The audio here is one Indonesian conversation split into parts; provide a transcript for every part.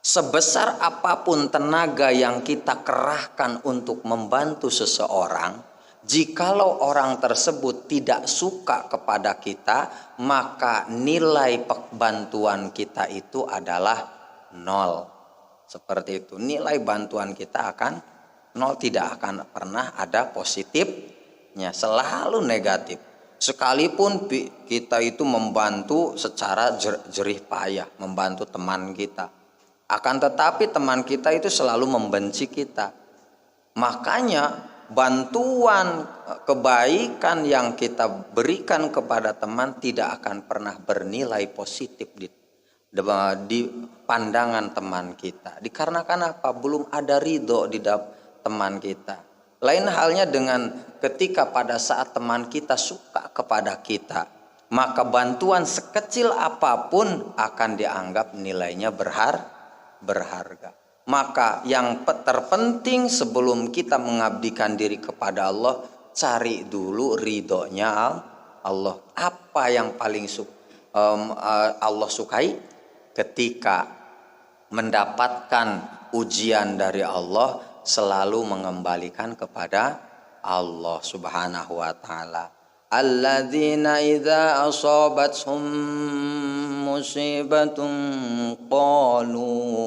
Sebesar apapun tenaga yang kita kerahkan untuk membantu seseorang, jikalau orang tersebut tidak suka kepada kita, maka nilai bantuan kita itu adalah nol. Seperti itu, nilai bantuan kita akan nol, tidak akan pernah ada positifnya, selalu negatif. Sekalipun kita itu membantu secara jerih payah, membantu teman kita, akan tetapi teman kita itu selalu membenci kita. Makanya bantuan kebaikan yang kita berikan kepada teman tidak akan pernah bernilai positif di pandangan teman kita. Dikarenakan apa? Belum ada ridho di teman kita. Lain halnya dengan ketika pada saat teman kita suka kepada kita, maka bantuan sekecil apapun akan dianggap nilainya berharga. Maka yang terpenting sebelum kita mengabdikan diri kepada Allah, cari dulu ridhonya Allah. Apa yang paling Allah sukai? Ketika mendapatkan ujian dari Allah, selalu mengembalikan kepada Allah Subhanahu wa ta'ala. Alladzina idza asabathum musibatun qalu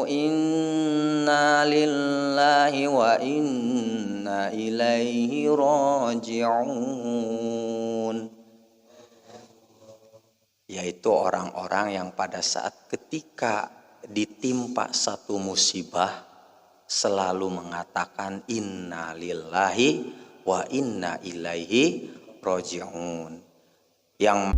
inna lillahi wa inna ilaihi raji'un. Yaitu orang-orang yang pada saat ketika ditimpa satu musibah selalu mengatakan inna lillahi wa inna ilaihi raji'un. Yang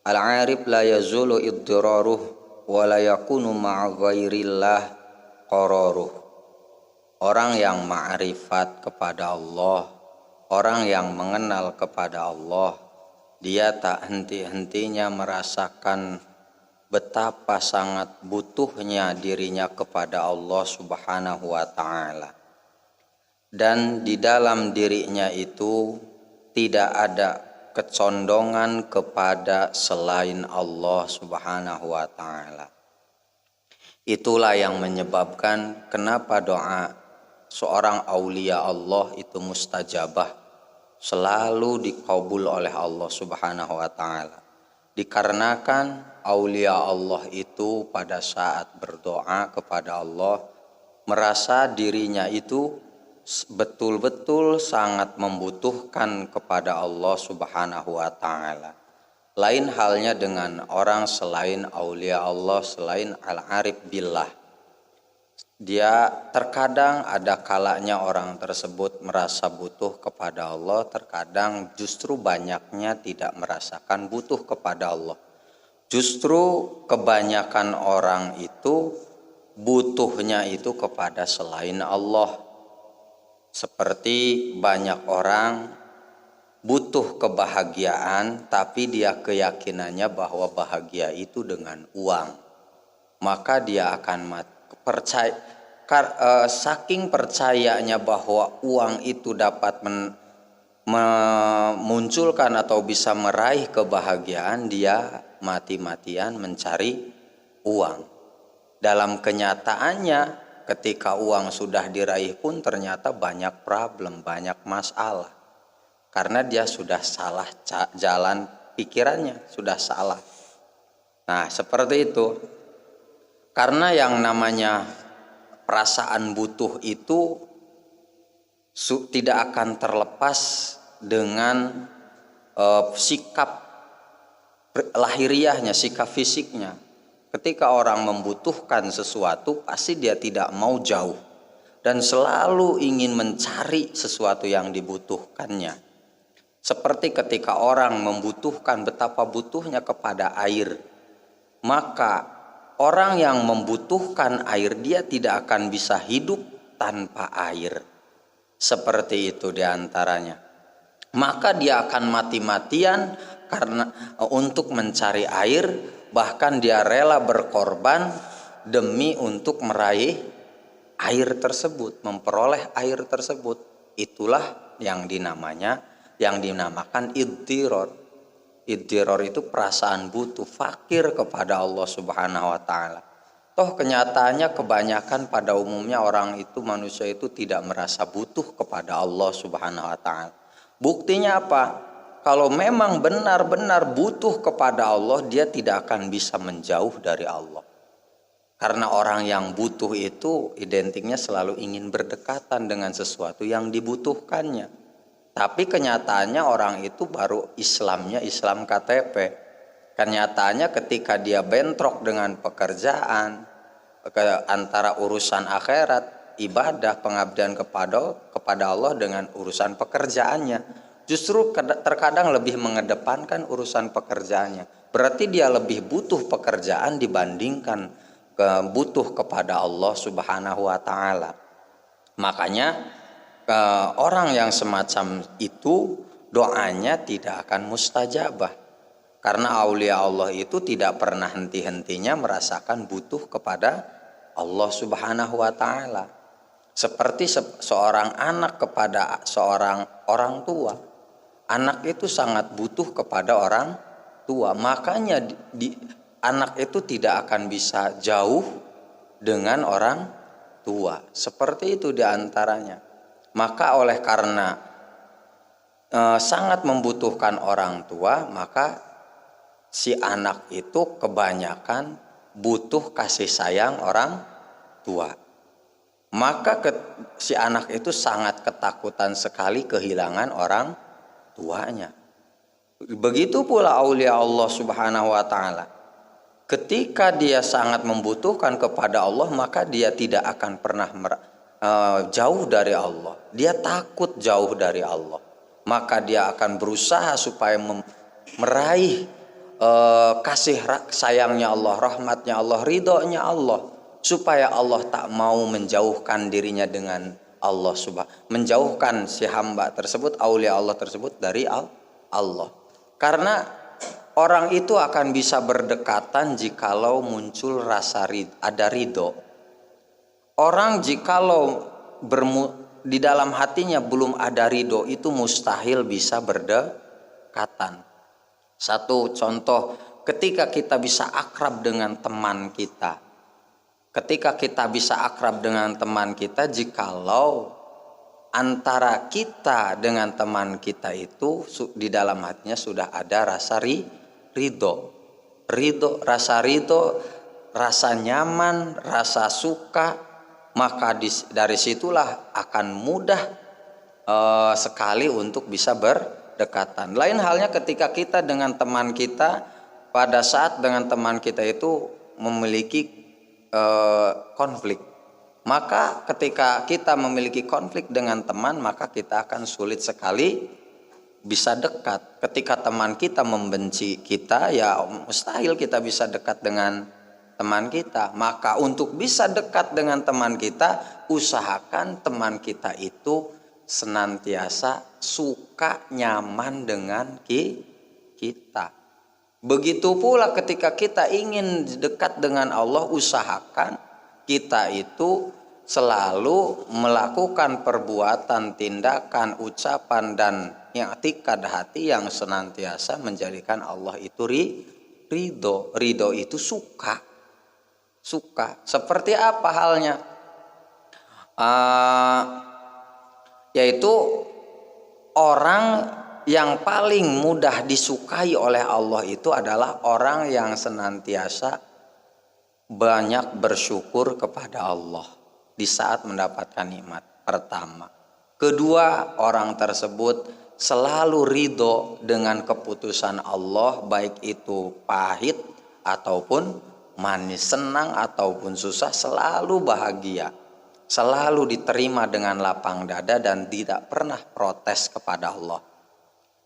al-arif la yazulu iddiraruh wa la yakunu ma'a ghairillah qararuh. Orang yang ma'rifat kepada Allah, orang yang mengenal kepada Allah, dia tak henti-hentinya merasakan betapa sangat butuhnya dirinya kepada Allah Subhanahu wa ta'ala. Dan di dalam dirinya itu tidak ada kecondongan kepada selain Allah Subhanahu wa ta'ala. Itulah yang menyebabkan kenapa doa seorang aulia Allah itu mustajabah, selalu dikabul oleh Allah Subhanahu wa ta'ala. Dikarenakan aulia Allah itu pada saat berdoa kepada Allah merasa dirinya itu betul-betul sangat membutuhkan kepada Allah Subhanahu wa ta'ala. Lain halnya dengan orang selain aulia Allah, selain al-arif billah. Dia terkadang ada kalanya orang tersebut merasa butuh kepada Allah, terkadang justru banyaknya tidak merasakan butuh kepada Allah. Justru kebanyakan orang itu butuhnya itu kepada selain Allah. Seperti banyak orang butuh kebahagiaan, tapi dia keyakinannya bahwa bahagia itu dengan uang. Maka dia akan percaya, saking percayanya bahwa uang itu dapat memunculkan atau bisa meraih kebahagiaan, dia mati-matian mencari uang. Dalam kenyataannya ketika uang sudah diraih pun ternyata banyak problem, banyak masalah. Karena dia sudah salah jalan pikirannya, sudah salah. Nah, seperti itu. Karena yang namanya perasaan butuh itu tidak akan terlepas dengan sikap lahiriahnya, sikap fisiknya. Ketika orang membutuhkan sesuatu, pasti dia tidak mau jauh dan selalu ingin mencari sesuatu yang dibutuhkannya. Seperti ketika orang membutuhkan, betapa butuhnya kepada air, maka orang yang membutuhkan air, dia tidak akan bisa hidup tanpa air. Seperti itu diantaranya. Maka dia akan mati-matian karena untuk mencari air, bahkan dia rela berkorban demi untuk meraih air tersebut, memperoleh air tersebut. Itulah yang dinamakan iddiror. Iddiror itu perasaan butuh, fakir kepada Allah Subhanahu wa taala. Toh kenyataannya kebanyakan pada umumnya orang itu, manusia itu tidak merasa butuh kepada Allah Subhanahu wa taala. Buktinya apa? Kalau memang benar-benar butuh kepada Allah, dia tidak akan bisa menjauh dari Allah. Karena orang yang butuh itu identiknya selalu ingin berdekatan dengan sesuatu yang dibutuhkannya. Tapi kenyataannya orang itu baru Islamnya Islam KTP. Kenyataannya ketika dia bentrok dengan pekerjaan, antara urusan akhirat, ibadah, pengabdian kepada Allah dengan urusan pekerjaannya, justru terkadang lebih mengedepankan urusan pekerjaannya. Berarti dia lebih butuh pekerjaan dibandingkan butuh kepada Allah Subhanahu wa taala. Makanya orang yang semacam itu doanya tidak akan mustajabah. Karena aulia Allah itu tidak pernah henti-hentinya merasakan butuh kepada Allah Subhanahu wa taala. Seperti seorang anak kepada seorang orang tua. Anak itu sangat butuh kepada orang tua. Makanya anak itu tidak akan bisa jauh dengan orang tua. Seperti itu diantaranya. Maka oleh karena sangat membutuhkan orang tua, maka si anak itu kebanyakan butuh kasih sayang orang tua. Maka si anak itu sangat ketakutan sekali kehilangan orang tuanya. Begitu pula aulia Allah Subhanahu wa taala. Ketika dia sangat membutuhkan kepada Allah, maka dia tidak akan pernah jauh dari Allah. Dia takut jauh dari Allah. Maka dia akan berusaha supaya meraih kasih sayangnya Allah, rahmatnya Allah, ridhonya Allah, supaya Allah tak mau menjauhkan dirinya dengan Allah menjauhkan si hamba tersebut, aulia Allah tersebut dari Allah. Karena orang itu akan bisa berdekatan jikalau muncul rasa ada ridho. Orang jikalau di dalam hatinya belum ada ridho, itu mustahil bisa berdekatan. Satu contoh, ketika kita bisa akrab dengan teman kita. Ketika kita bisa akrab dengan teman kita, jikalau antara kita dengan teman kita itu di dalam hatinya sudah ada rasa ridho, rasa ridho, rasa nyaman, rasa suka, maka dari situlah akan mudah sekali untuk bisa berdekatan. Lain halnya ketika kita dengan teman kita, pada saat dengan teman kita itu memiliki konflik, maka ketika kita memiliki konflik dengan teman, maka kita akan sulit sekali bisa dekat. Ketika teman kita membenci kita, ya mustahil kita bisa dekat dengan teman kita. Maka untuk bisa dekat dengan teman kita, usahakan teman kita itu senantiasa suka, nyaman dengan kita. Begitu pula ketika kita ingin dekat dengan Allah, usahakan kita itu selalu melakukan perbuatan, tindakan, ucapan, dan i'tikad hati yang senantiasa menjadikan Allah itu ridho. Ridho itu suka. Seperti apa halnya? Yaitu orang yang paling mudah disukai oleh Allah itu adalah orang yang senantiasa banyak bersyukur kepada Allah di saat mendapatkan nikmat pertama. Kedua, orang tersebut selalu ridho dengan keputusan Allah, baik itu pahit ataupun manis, senang ataupun susah, selalu bahagia, selalu diterima dengan lapang dada dan tidak pernah protes kepada Allah.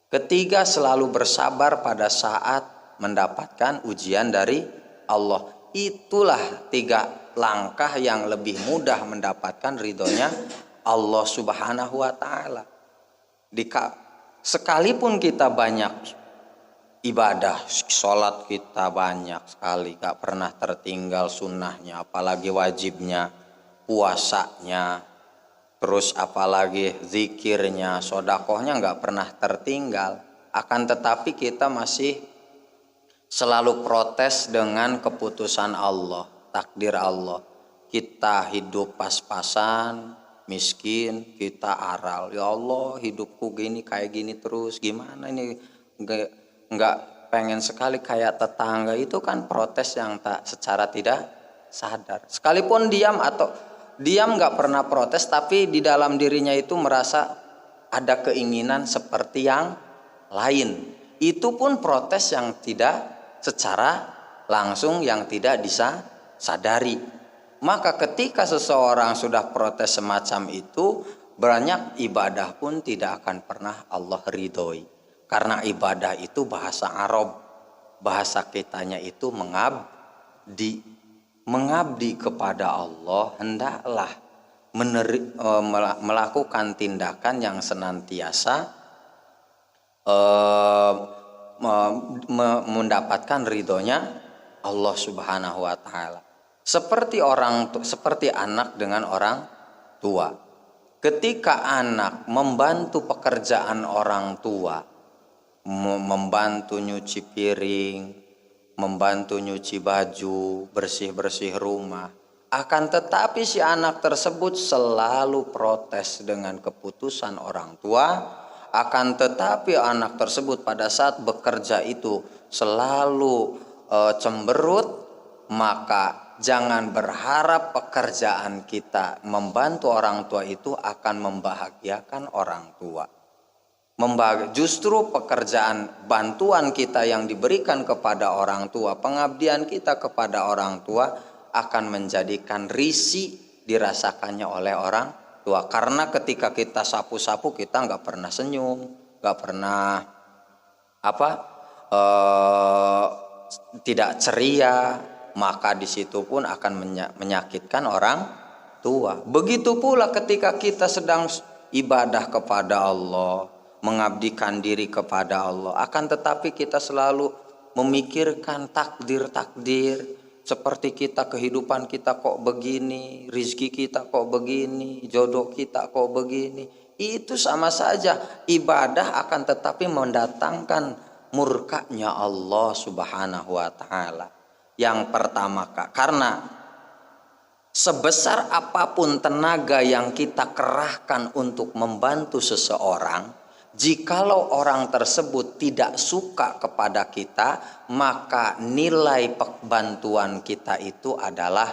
Ketiga, selalu bersabar pada saat mendapatkan ujian dari Allah. Itulah 3 langkah yang lebih mudah mendapatkan ridhonya Allah Subhanahu wa ta'ala. Sekalipun kita banyak ibadah, sholat kita banyak sekali, gak pernah tertinggal sunnahnya, apalagi wajibnya, puasanya, terus apalagi zikirnya, sodakohnya gak pernah tertinggal. Akan tetapi kita masih selalu protes dengan keputusan Allah, takdir Allah. Kita hidup pas-pasan, miskin, kita aral. Ya Allah, hidupku gini kayak gini terus, gimana ini? Enggak pengen sekali kayak tetangga. Itu kan protes yang tak secara tidak sadar. Sekalipun diam enggak pernah protes, tapi di dalam dirinya itu merasa ada keinginan seperti yang lain. Itu pun protes yang tidak secara langsung, yang tidak disadari. Maka ketika seseorang sudah protes semacam itu, banyak ibadah pun tidak akan pernah Allah ridhoi. Karena ibadah itu bahasa Arab, bahasa kitanya itu mengabdi kepada Allah, hendaklah melakukan tindakan yang senantiasa mendapatkan ridhonya Allah Subhanahu wa ta'ala. Seperti anak dengan orang tua. Ketika anak membantu pekerjaan orang tua, membantu nyuci piring, membantu nyuci baju, bersih-bersih rumah, akan tetapi si anak tersebut selalu protes dengan keputusan orang tua. Akan tetapi anak tersebut pada saat bekerja itu selalu cemberut, maka jangan berharap pekerjaan kita membantu orang tua itu akan membahagiakan orang tua. Justru pekerjaan bantuan kita yang diberikan kepada orang tua, pengabdian kita kepada orang tua akan menjadikan risih dirasakannya oleh orang tua. Karena ketika kita sapu-sapu kita nggak pernah senyum, nggak pernah tidak ceria, maka di situ pun akan menyakitkan orang tua. Begitu pula ketika kita sedang ibadah kepada Allah, mengabdikan diri kepada Allah, akan tetapi kita selalu memikirkan takdir-takdir, seperti kita, kehidupan kita kok begini, rizki kita kok begini, jodoh kita kok begini. Itu sama saja ibadah, akan tetapi mendatangkan murkanya Allah Subhanahu wa ta'ala. Yang pertama, karena sebesar apapun tenaga yang kita kerahkan untuk membantu seseorang, jikalau orang tersebut tidak suka kepada kita, maka nilai bantuan kita itu adalah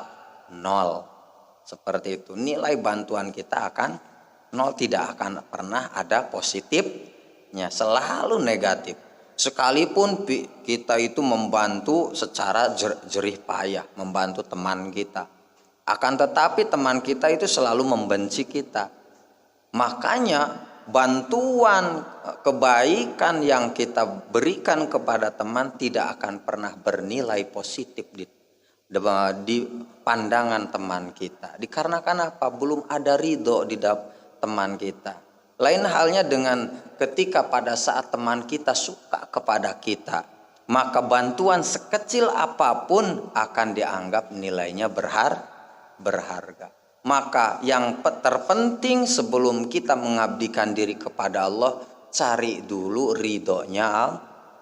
0. Seperti itu, nilai bantuan kita akan 0, tidak akan pernah ada positifnya, selalu negatif. Sekalipun kita itu membantu secara jerih payah, membantu teman kita, akan tetapi teman kita itu selalu membenci kita. Makanya bantuan kebaikan yang kita berikan kepada teman tidak akan pernah bernilai positif di pandangan teman kita. Dikarenakan apa? Belum ada ridho di teman kita. Lain halnya dengan ketika pada saat teman kita suka kepada kita, maka bantuan sekecil apapun akan dianggap nilainya berharga. Maka yang terpenting sebelum kita mengabdikan diri kepada Allah, cari dulu ridhonya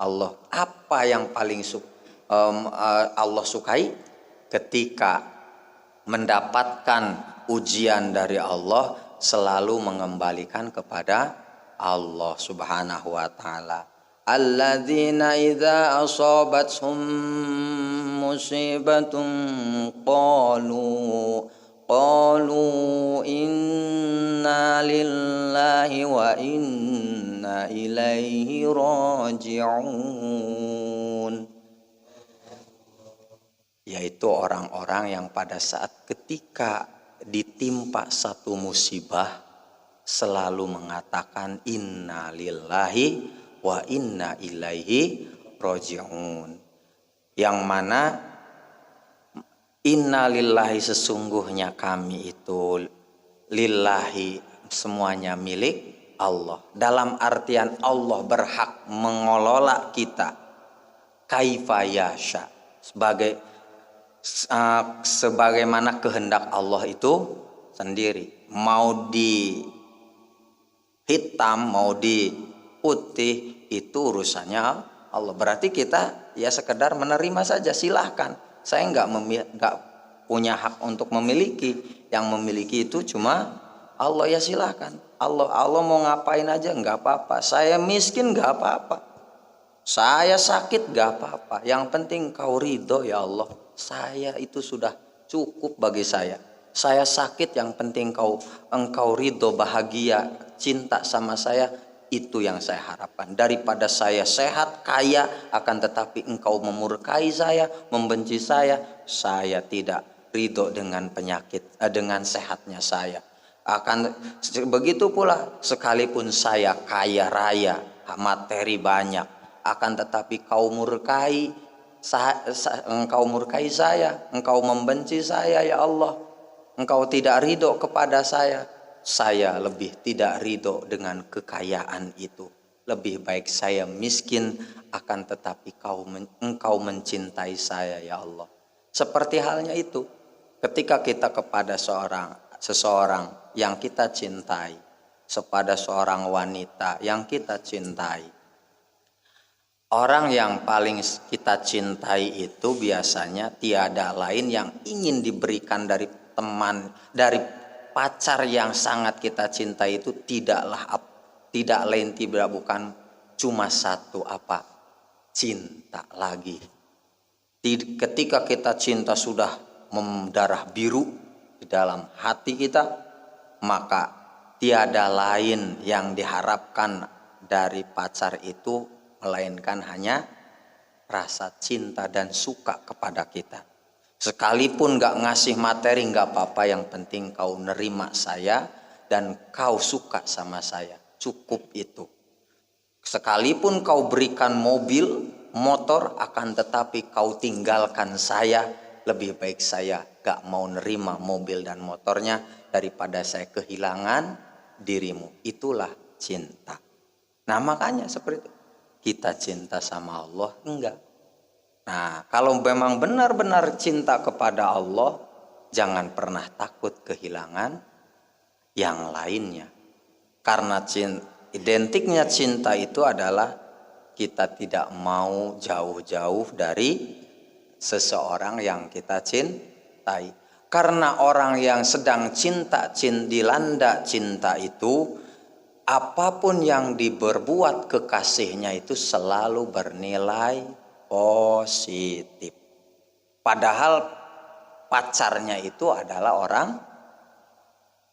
Allah. Apa yang paling Allah sukai? Ketika mendapatkan ujian dari Allah, selalu mengembalikan kepada Allah Subhanahu wa taala. Alladzina idza asabathum musibatun qalu inna lillahi wa inna ilaihi raji'un. Yaitu orang-orang yang pada saat ketika ditimpa satu musibah selalu mengatakan inna lillahi wa inna ilaihi raji'un. Yang mana inna lillahi sesungguhnya kami itu lillahi semuanya milik Allah. Dalam artian Allah berhak mengelola kita kaifa yasha, sebagaimana kehendak Allah itu sendiri. Mau di hitam, mau di putih, itu urusannya Allah. Berarti kita ya sekedar menerima saja, silahkan. Saya nggak punya hak untuk memiliki. Yang memiliki itu cuma Allah, ya silahkan. Allah mau ngapain aja nggak apa-apa. Saya miskin nggak apa-apa. Saya sakit nggak apa-apa. Yang penting kau ridho ya Allah. Saya itu sudah cukup bagi saya. Saya sakit, yang penting engkau ridho, bahagia, cinta sama saya. Itu yang saya harapkan. Daripada saya sehat, kaya, akan tetapi engkau memurkai saya, membenci saya tidak ridho dengan penyakit, dengan sehatnya saya. Akan begitu pula, sekalipun saya kaya raya, materi banyak, akan tetapi engkau murkai saya, engkau membenci saya ya Allah, engkau tidak ridho kepada saya lebih tidak ridho dengan kekayaan itu. Lebih baik saya miskin, akan tetapi engkau mencintai saya ya Allah. Seperti halnya itu, ketika kita kepada seseorang yang kita cintai, kepada seorang wanita yang kita cintai. Orang yang paling kita cintai itu biasanya tiada lain yang ingin diberikan dari teman, dari pacar yang sangat kita cintai itu tidak bukan cuma satu cinta lagi. Ketika kita cinta sudah mendarah biru di dalam hati kita, maka tiada lain yang diharapkan dari pacar itu melainkan hanya rasa cinta dan suka kepada kita. Sekalipun gak ngasih materi gak apa-apa, yang penting kau nerima saya dan kau suka sama saya, cukup itu. Sekalipun kau berikan mobil, motor, akan tetapi kau tinggalkan saya, lebih baik saya gak mau nerima mobil dan motornya daripada saya kehilangan dirimu. Itulah cinta. Nah makanya seperti itu. Kita cinta sama Allah enggak. Nah, kalau memang benar-benar cinta kepada Allah, jangan pernah takut kehilangan yang lainnya. Karena identiknya cinta itu adalah kita tidak mau jauh-jauh dari seseorang yang kita cintai. Karena orang yang sedang dilanda cinta itu, apapun yang diberbuat kekasihnya itu selalu bernilai positif. Padahal pacarnya itu adalah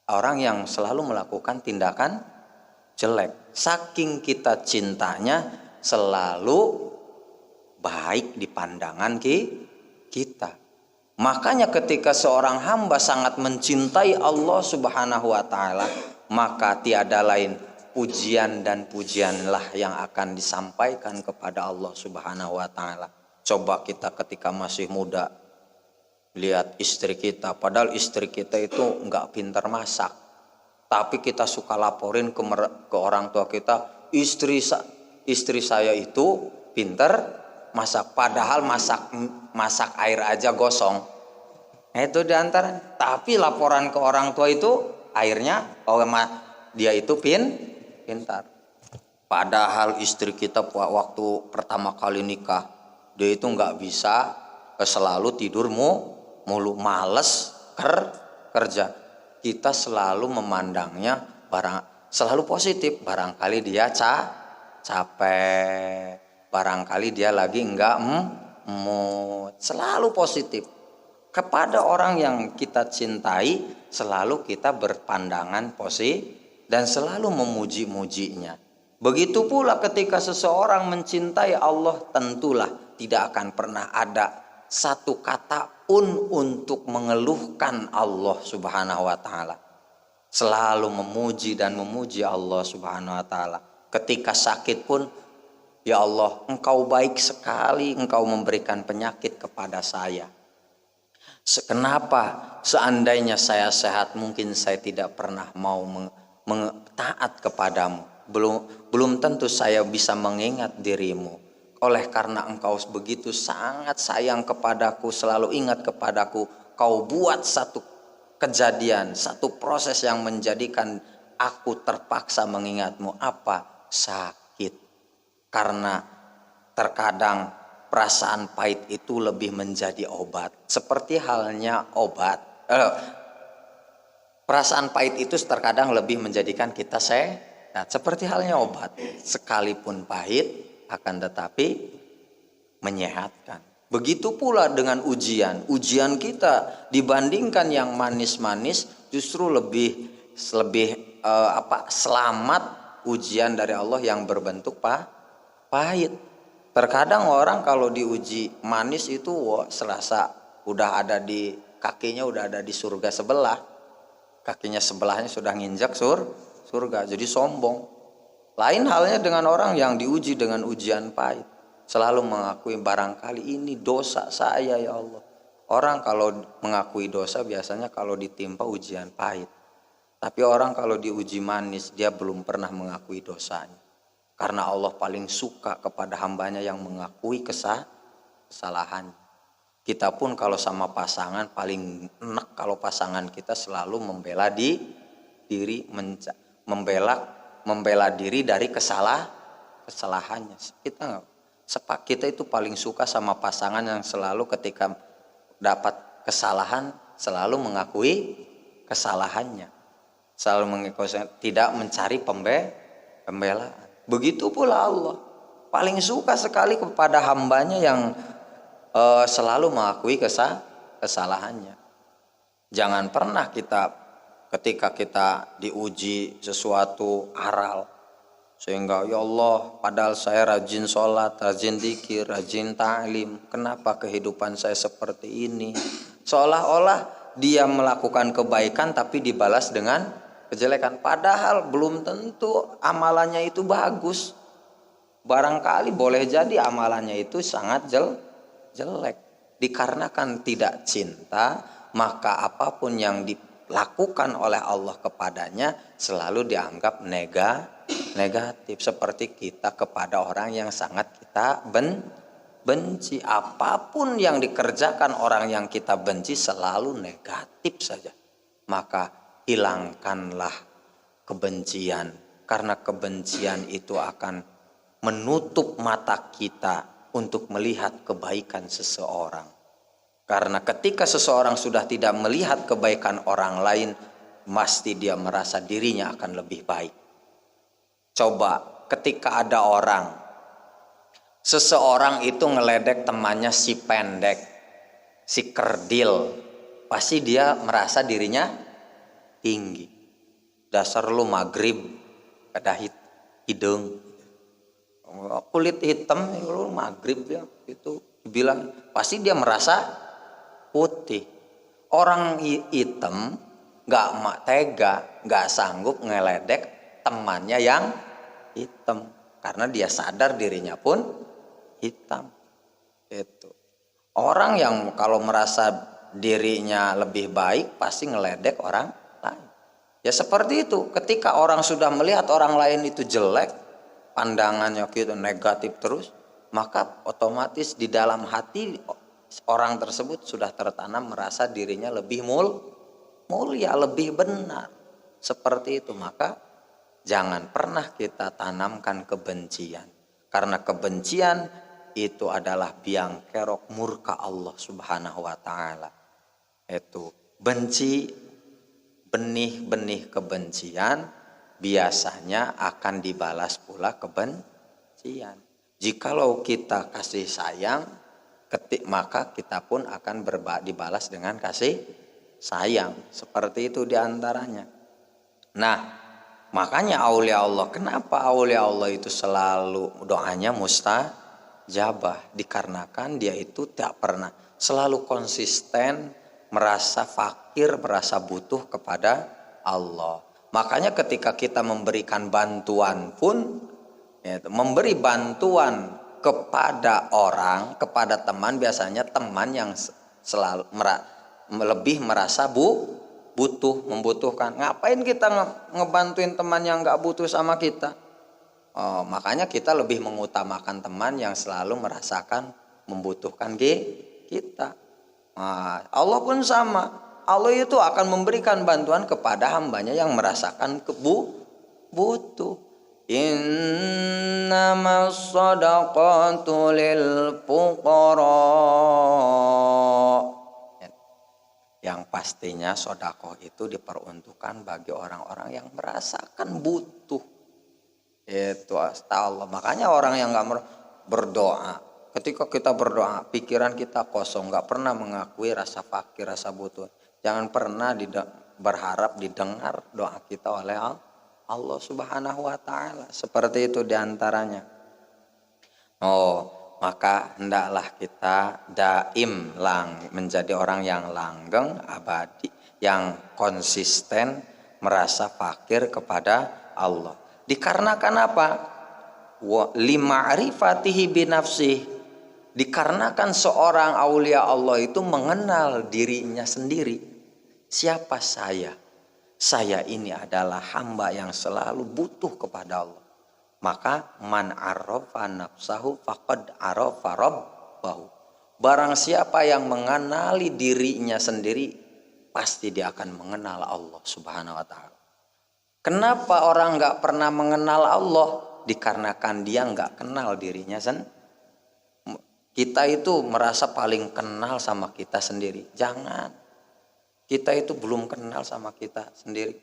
orang yang selalu melakukan tindakan jelek. Saking kita cintanya selalu baik di pandangan kita. Makanya ketika seorang hamba sangat mencintai Allah Subhanahu wa taala, maka tiada lain pujian dan pujianlah yang akan disampaikan kepada Allah Subhanahu wa taala. Coba kita ketika masih muda lihat istri kita, padahal istri kita itu enggak pintar masak, tapi kita suka laporin ke orang tua kita, istri saya itu pintar masak, padahal masak air aja gosong. Itu diantara. Tapi laporan ke orang tua itu airnya dia itu pintar. Padahal istri kita waktu pertama kali nikah, dia itu nggak bisa selalu tidur mulu, males kerja. Kita selalu memandangnya selalu positif. Barangkali dia capek, barangkali dia lagi enggak mood. Selalu positif. Kepada orang yang kita cintai, selalu kita berpandangan positif dan selalu memuji-mujinya. Begitu pula ketika seseorang mencintai Allah, tentulah tidak akan pernah ada satu kata pun untuk mengeluhkan Allah Subhanahu wa taala. Selalu memuji dan memuji Allah Subhanahu wa taala. Ketika sakit pun, ya Allah, Engkau baik sekali, Engkau memberikan penyakit kepada saya. Kenapa seandainya saya sehat, mungkin saya tidak pernah mau taat kepadamu. Belum tentu saya bisa mengingat dirimu. Oleh karena Engkau begitu sangat sayang kepadaku, selalu ingat kepadaku, Kau buat satu kejadian, satu proses yang menjadikan aku terpaksa mengingatmu. Apa? Sakit. Karena terkadang perasaan pahit itu lebih menjadi obat. Seperti halnya perasaan pahit itu terkadang lebih menjadikan kita sehat. Seperti halnya obat. Sekalipun pahit, akan tetapi menyehatkan. Begitu pula dengan ujian. Ujian kita dibandingkan yang manis-manis justru lebih selamat ujian dari Allah yang berbentuk pahit. Terkadang orang kalau diuji manis itu serasa udah ada di kakinya, udah ada di surga sebelah. Kakinya sebelahnya sudah nginjak surga, jadi sombong. Lain halnya dengan orang yang diuji dengan ujian pahit. Selalu mengakui barangkali ini dosa saya ya Allah. Orang kalau mengakui dosa biasanya kalau ditimpa ujian pahit. Tapi orang kalau diuji manis dia belum pernah mengakui dosanya. Karena Allah paling suka kepada hambanya yang mengakui kesalahan. Kita pun kalau sama pasangan paling enak kalau pasangan kita selalu membela diri dari kesalahannya. Kita itu paling suka sama pasangan yang selalu ketika dapat kesalahan selalu mengakui kesalahannya. Selalu mengakui, tidak mencari pembelaan. Begitu pula Allah paling suka sekali kepada hambanya yang selalu mengakui kesalahannya. Jangan pernah ketika kita diuji sesuatu aral, sehingga ya Allah padahal saya rajin sholat, rajin zikir, rajin ta'lim, kenapa kehidupan saya seperti ini? Seolah-olah dia melakukan kebaikan tapi dibalas dengan kejelekan, padahal belum tentu amalannya itu bagus. Barangkali boleh jadi amalannya itu sangat jelek. Dikarenakan tidak cinta, maka apapun yang dilakukan oleh Allah kepadanya selalu dianggap negatif. Seperti kita kepada orang yang sangat kita benci. Apapun yang dikerjakan orang yang kita benci selalu negatif saja. Maka hilangkanlah kebencian, karena kebencian itu akan menutup mata kita untuk melihat kebaikan seseorang. Karena ketika seseorang sudah tidak melihat kebaikan orang lain, pasti dia merasa dirinya akan lebih baik. Coba ketika ada seseorang itu ngeledek temannya si pendek, si kerdil, pasti dia merasa dirinya tinggi. Dasar lu maghrib, ada hidung, kulit hitam, lu maghrib ya, itu bilang pasti dia merasa putih. Orang hitam nggak tega, nggak sanggup ngeledek temannya yang hitam karena dia sadar dirinya pun hitam. Itu orang yang kalau merasa dirinya lebih baik pasti ngeledek orang lain. Ya seperti itu, ketika orang sudah melihat orang lain itu jelek, pandangannya gitu negatif terus, maka otomatis di dalam hati orang tersebut sudah tertanam merasa dirinya lebih mulia, lebih benar. Seperti itu, maka Jangan pernah kita tanamkan kebencian. Karena kebencian itu adalah biang kerok murka Allah Subhanahu wa taala. Itu benci, benih-benih kebencian biasanya akan dibalas pula kebencian. Jikalau kita kasih sayang, maka kita pun akan dibalas dengan kasih sayang. Seperti itu diantaranya. Nah, makanya aulia Allah, kenapa aulia Allah itu selalu doanya mustajabah? Dikarenakan dia itu tak pernah, selalu konsisten merasa fakir, merasa butuh kepada Allah. Makanya ketika kita memberikan bantuan pun, memberi bantuan kepada orang, kepada teman, biasanya teman yang selalu lebih merasa butuh, membutuhkan. Ngapain kita ngebantuin teman yang nggak butuh sama kita? Makanya kita lebih mengutamakan teman yang selalu merasakan membutuhkan kita. Allah pun sama. Allah itu akan memberikan bantuan kepada hambanya yang merasakan butuh. Innamas shadaqatu lil fuqara. Yang pastinya sodakoh itu diperuntukkan bagi orang-orang yang merasakan butuh. Itu Allah. Makanya orang yang nggak berdoa, ketika kita berdoa, pikiran kita kosong, nggak pernah mengakui rasa fakir, rasa butuh. Jangan pernah berharap didengar doa kita oleh Allah Subhanahu wa taala. Seperti itu diantaranya. Maka hendaklah kita daim menjadi orang yang langgeng, abadi, yang konsisten merasa fakir kepada Allah. Dikarenakan apa? Lima'rifatihi binafsih. Dikarenakan seorang aulia Allah itu mengenal dirinya sendiri. Siapa saya? Saya ini adalah hamba yang selalu butuh kepada Allah. Maka man arafa nafsahu faqad arafa rabbahu. Barang siapa yang mengenali dirinya sendiri, pasti dia akan mengenal Allah Subhanahu wa taala. Kenapa orang nggak pernah mengenal Allah? Dikarenakan dia nggak kenal dirinya sendiri. Kita itu merasa paling kenal sama kita sendiri. Jangan. Kita itu belum kenal sama kita sendiri.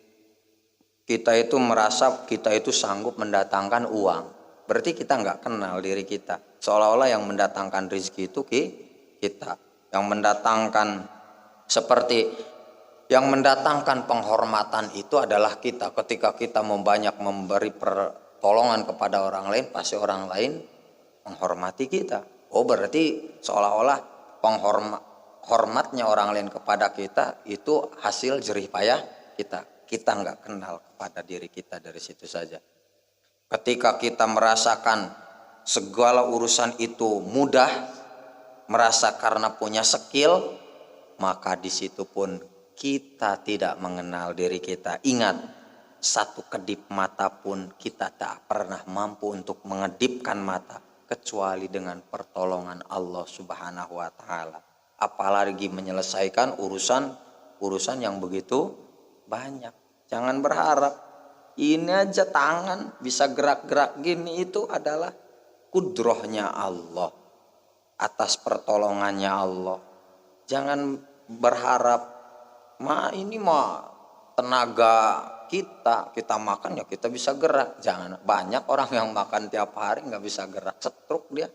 Kita itu merasa kita itu sanggup mendatangkan uang. Berarti kita nggak kenal diri kita. Seolah-olah yang mendatangkan rezeki itu kita. Yang mendatangkan yang mendatangkan penghormatan itu adalah kita. Ketika kita banyak memberi pertolongan kepada orang lain, pasti orang lain menghormati kita. Berarti seolah-olah hormatnya orang lain kepada kita itu hasil jerih payah kita. Kita nggak kenal kepada diri kita dari situ saja. Ketika kita merasakan segala urusan itu mudah, merasa karena punya skill, maka di situ pun kita tidak mengenal diri kita. Ingat, satu kedip mata pun kita tak pernah mampu untuk mengedipkan mata kecuali dengan pertolongan Allah Subhanahu wa taala. Apalagi menyelesaikan urusan yang begitu banyak. Jangan berharap ini aja tangan bisa gerak-gerak gini, itu adalah kudrohnya Allah, atas pertolongannya Allah. Jangan berharap ini tenaga kita makan ya kita bisa gerak. Jangan. Banyak orang yang makan tiap hari nggak bisa gerak, stroke dia.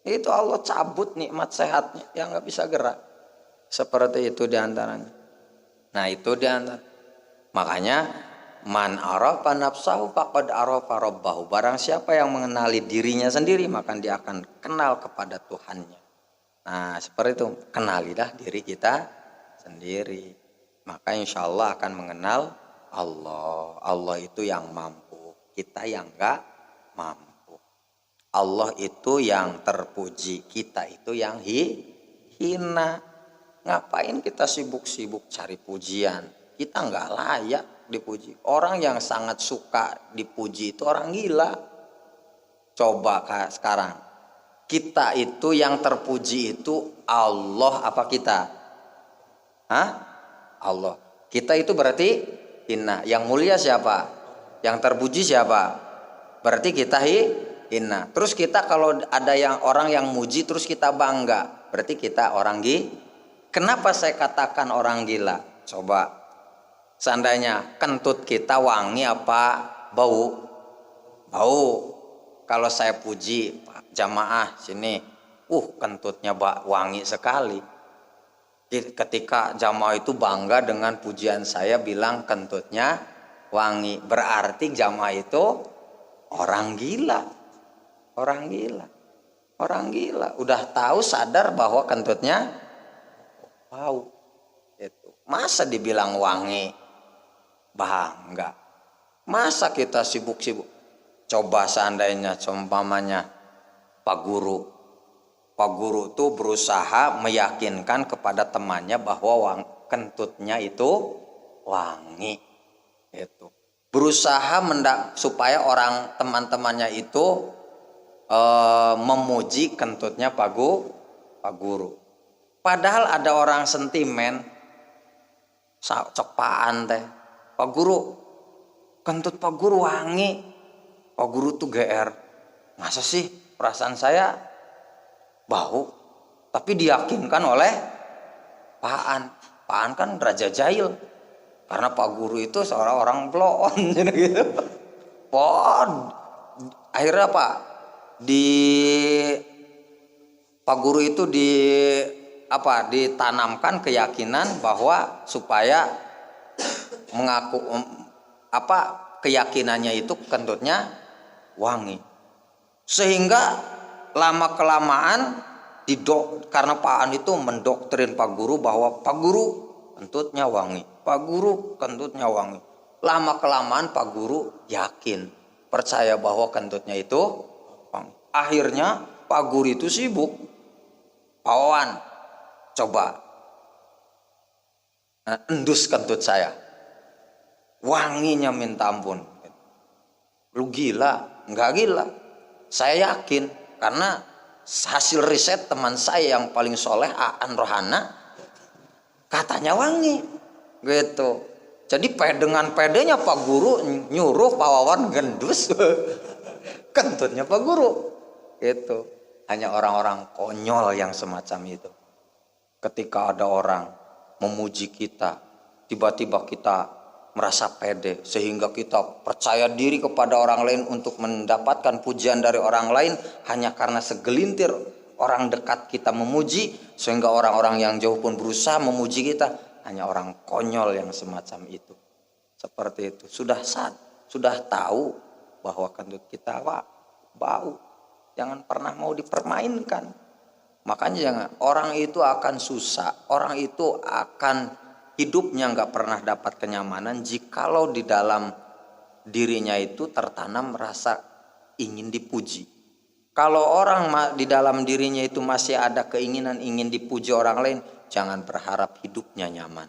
Itu Allah cabut nikmat sehatnya yang nggak bisa gerak. Seperti itu diantaranya. Nah itu diantara. Makanya man arafa nafsahu faqad arafa rabbahu. Barang siapa yang mengenali dirinya sendiri, maka dia akan kenal kepada Tuhannya. Nah seperti itu. Kenalilah diri kita sendiri. Maka insya Allah akan mengenal Allah. Allah itu yang mampu, kita yang enggak mampu. Allah itu yang terpuji, kita itu yang hina. Ngapain kita sibuk-sibuk cari pujian? Kita enggak layak dipuji. Orang yang sangat suka dipuji itu orang gila. Coba sekarang, kita itu yang terpuji itu Allah apa kita? Allah. Kita itu berarti hina. Yang mulia siapa? Yang terpuji siapa? Berarti kita hina. Terus kita kalau ada orang yang muji terus kita bangga, berarti kita orang gila. Kenapa saya katakan orang gila? Coba, seandainya kentut kita wangi apa bau? Bau. Kalau saya puji, jamaah sini, kentutnya wangi sekali. Ketika jamaah itu bangga dengan pujian saya, bilang kentutnya wangi, berarti jamaah itu orang gila. Orang gila. Orang gila. Udah tahu, sadar bahwa kentutnya bau. Itu. Masa dibilang wangi? Bangga. Masa kita sibuk-sibuk? Coba seandainya seumpamanya Pak Guru tuh berusaha meyakinkan kepada temannya bahwa kentutnya itu wangi. Itu. Berusaha supaya teman-temannya itu memuji kentutnya Pak Guru. Padahal ada orang sentimen, cokpaan teh, Pak Guru, kentut Pak Guru wangi. Pak Guru tuh GR. Masa sih perasaan saya bau? Tapi diyakinkan oleh Pak An. Pak An kan raja jahil. Karena Pak Guru itu seorang orang bloon gitu. Akhirnya apa? Pak Guru itu ditanamkan keyakinan bahwa supaya mengaku keyakinannya itu kentutnya wangi. Sehingga lama kelamaan karena Pak An itu mendoktrin Pak Guru bahwa Pak Guru kentutnya wangi. Pak Guru kentutnya wangi. Lama kelamaan Pak Guru yakin, percaya bahwa kentutnya itu wangi. Akhirnya Pak Guru itu sibuk. Pak Wawan, coba endus kentut saya. Wanginya minta ampun. Lu gila? Enggak gila. Saya yakin karena hasil riset teman saya yang paling soleh, Aan Rohana, katanya wangi. Gitu. Jadi dengan pedenya Pak Guru nyuruh Pak Wawan gendus kentutnya Pak Guru. Gitu. Hanya orang-orang konyol yang semacam itu. Ketika ada orang memuji kita, tiba-tiba kita merasa pede sehingga kita percaya diri kepada orang lain untuk mendapatkan pujian dari orang lain hanya karena segelintir orang dekat kita memuji, sehingga orang-orang yang jauh pun berusaha memuji kita. Hanya orang konyol yang semacam itu. Seperti itu. Sudah tahu bahwa kentut kita bau. Jangan pernah mau dipermainkan. Makanya orang itu akan susah, orang itu akan hidupnya nggak pernah dapat kenyamanan jikalau di dalam dirinya itu tertanam rasa ingin dipuji. Kalau orang di dalam dirinya itu masih ada keinginan ingin dipuji orang lain, jangan berharap hidupnya nyaman.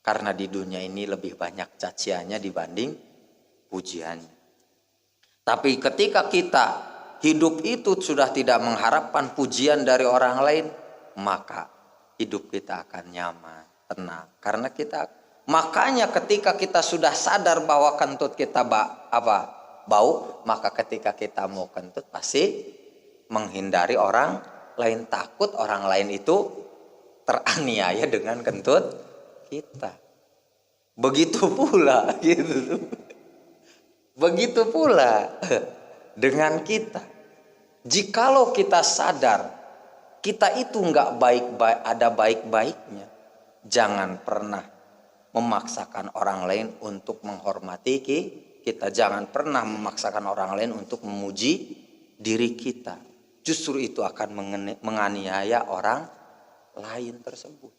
Karena di dunia ini lebih banyak caciannya dibanding pujiannya. Tapi ketika kita hidup itu sudah tidak mengharapkan pujian dari orang lain, maka hidup kita akan nyaman, tenang. Karena makanya ketika kita sudah sadar bahwa kentut kita bau, maka ketika kita mau kentut pasti menghindari orang lain, takut orang lain itu teraniaya dengan kentut kita. Begitu pula gitu. Begitu pula dengan kita. Jikalau kita sadar kita itu nggak baik-baik, ada baik-baiknya, jangan pernah memaksakan orang lain untuk menghormati kita. Jangan pernah memaksakan orang lain untuk memuji diri kita. Justru itu akan menganiaya orang lain tersebut.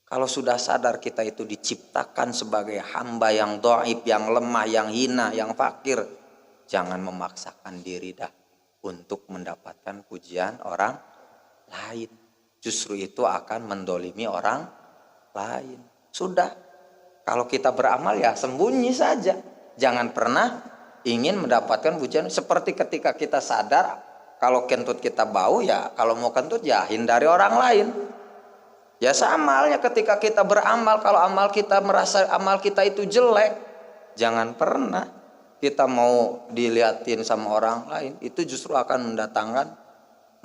Kalau sudah sadar kita itu diciptakan sebagai hamba yang dhaif, yang lemah, yang hina, yang fakir, jangan memaksakan diri untuk mendapatkan pujian orang lain. Justru itu akan mendolimi orang lain. Sudah, kalau kita beramal ya sembunyi saja. Jangan pernah ingin mendapatkan pujian. Seperti ketika kita sadar kalau kentut kita bau, ya kalau mau kentut ya hindari orang lain. Ya sama halnya ketika kita beramal, kalau amal kita merasa amal kita itu jelek, jangan pernah kita mau dilihatin sama orang lain, itu justru akan mendatangkan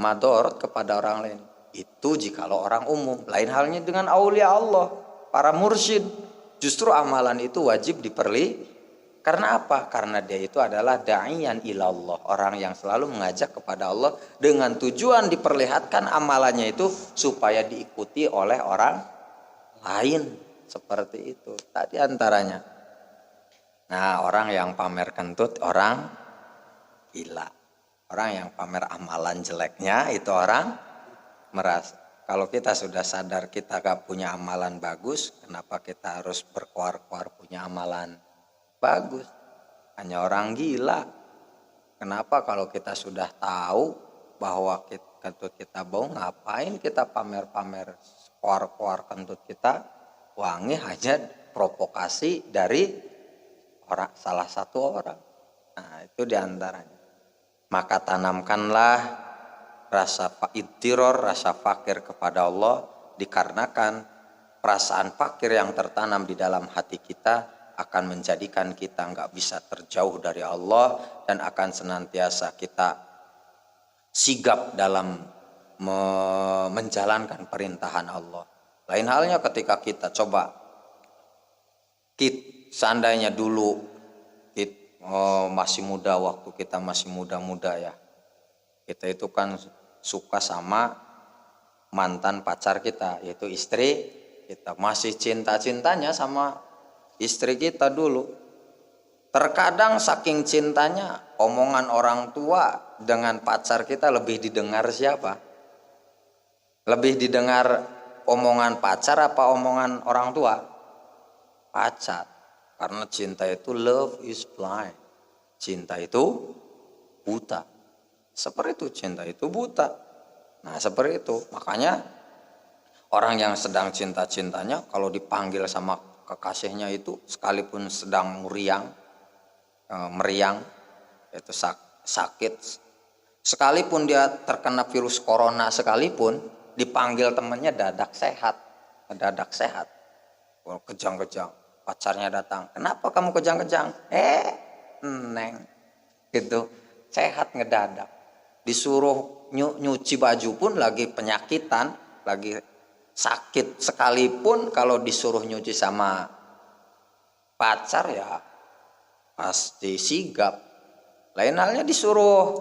madorot kepada orang lain. Itu jikalau orang umum. Lain halnya dengan aulia Allah, para mursyid. Justru amalan itu wajib karena apa? Karena dia itu adalah da'iyan ilallah, orang yang selalu mengajak kepada Allah dengan tujuan diperlihatkan amalannya itu supaya diikuti oleh orang lain. Seperti itu. Tadi antaranya. Nah, orang yang pamer kentut orang gila. Orang yang pamer amalan jeleknya itu orang merasa. Kalau kita sudah sadar kita gak punya amalan bagus, kenapa kita harus berkuar-kuar punya amalan bagus? Hanya orang gila. Kenapa kalau kita sudah tahu bahwa kentut kita bau, ngapain kita pamer-pamer kuar-kuar kentut kita wangi hanya provokasi dari salah satu orang. Nah, itu diantaranya. Maka tanamkanlah rasa idtiror, rasa fakir kepada Allah, dikarenakan perasaan fakir yang tertanam di dalam hati kita akan menjadikan kita nggak bisa terjauh dari Allah dan akan senantiasa kita sigap dalam menjalankan perintahan Allah. Lain halnya ketika kita coba seandainya dulu masih muda, waktu kita masih muda-muda ya, kita itu kan suka sama mantan pacar kita, yaitu istri kita, masih cinta-cintanya sama istri kita dulu. Terkadang saking cintanya, omongan orang tua dengan pacar kita lebih didengar siapa? Lebih didengar omongan pacar apa omongan orang tua? Pacar. Karena cinta itu love is blind. Cinta itu buta. Seperti itu, cinta itu buta. Nah, seperti itu. Makanya orang yang sedang cinta-cintanya kalau dipanggil sama kekasihnya itu sekalipun sedang meriang itu sakit, sekalipun dia terkena virus corona sekalipun, dipanggil temannya dadak sehat. Kejang-kejang, pacarnya datang, kenapa kamu kejang-kejang? Neng gitu, sehat ngedadak. Disuruh nyuci baju pun lagi penyakitan, lagi sakit sekalipun, kalau disuruh nyuci sama pacar ya pasti sigap. Lain halnya disuruh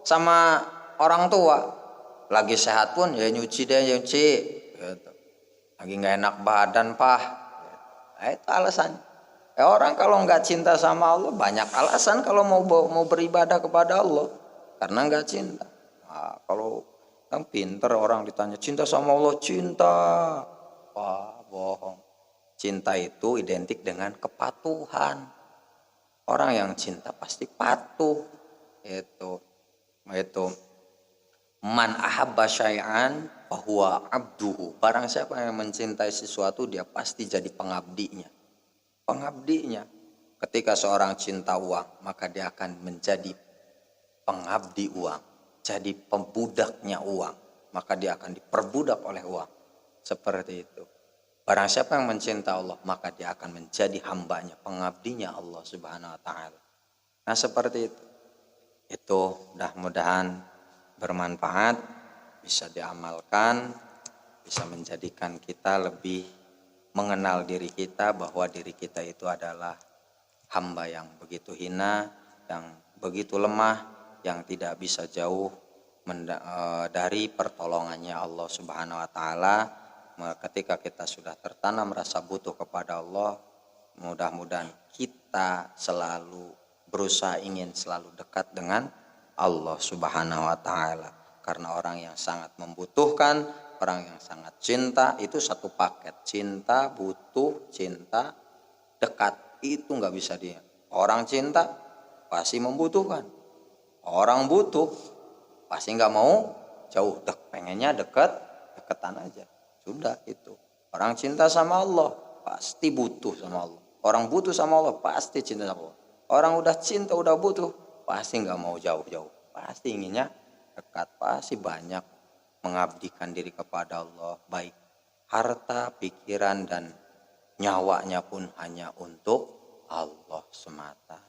sama orang tua, lagi sehat pun ya nyuci gitu. Lagi nggak enak badan pak. Nah, itu alasannya. Orang kalau nggak cinta sama Allah banyak alasan kalau mau beribadah kepada Allah, karena nggak cinta. Nah, kalau kan pinter orang ditanya cinta sama Allah, cinta. Wah, bohong. Cinta itu identik dengan kepatuhan. Orang yang cinta pasti patuh. Itu man ahabba syai'an fahuwa abduhu. Barang siapa yang mencintai sesuatu, dia pasti jadi pengabdinya. Ketika seorang cinta uang, maka dia akan menjadi pengabdi uang, jadi pembudaknya uang, maka dia akan diperbudak oleh uang. Seperti itu. Barang siapa yang mencinta Allah, maka dia akan menjadi hambanya, pengabdinya Allah Subhanahu wa taala. Nah, seperti itu. Itu mudah-mudahan bermanfaat, bisa diamalkan, bisa menjadikan kita lebih mengenal diri kita, bahwa diri kita itu adalah hamba yang begitu hina, yang begitu lemah, yang tidak bisa jauh dari pertolongannya Allah Subhanahu wa taala. Ketika kita sudah tertanam rasa butuh kepada Allah, mudah-mudahan kita selalu berusaha ingin selalu dekat dengan Allah Subhanahu wa taala. Karena orang yang sangat membutuhkan, orang yang sangat cinta, itu satu paket. Cinta, butuh, cinta, dekat, itu nggak bisa dia. Orang cinta pasti membutuhkan. Orang butuh pasti nggak mau jauh, pengennya deketan aja. Sudah itu. Orang cinta sama Allah pasti butuh sama Allah. Orang butuh sama Allah pasti cinta sama Allah. Orang udah cinta, udah butuh, pasti nggak mau jauh-jauh. Pasti inginnya dekat, pasti banyak mengabdikan diri kepada Allah, baik harta, pikiran, dan nyawanya pun hanya untuk Allah semata.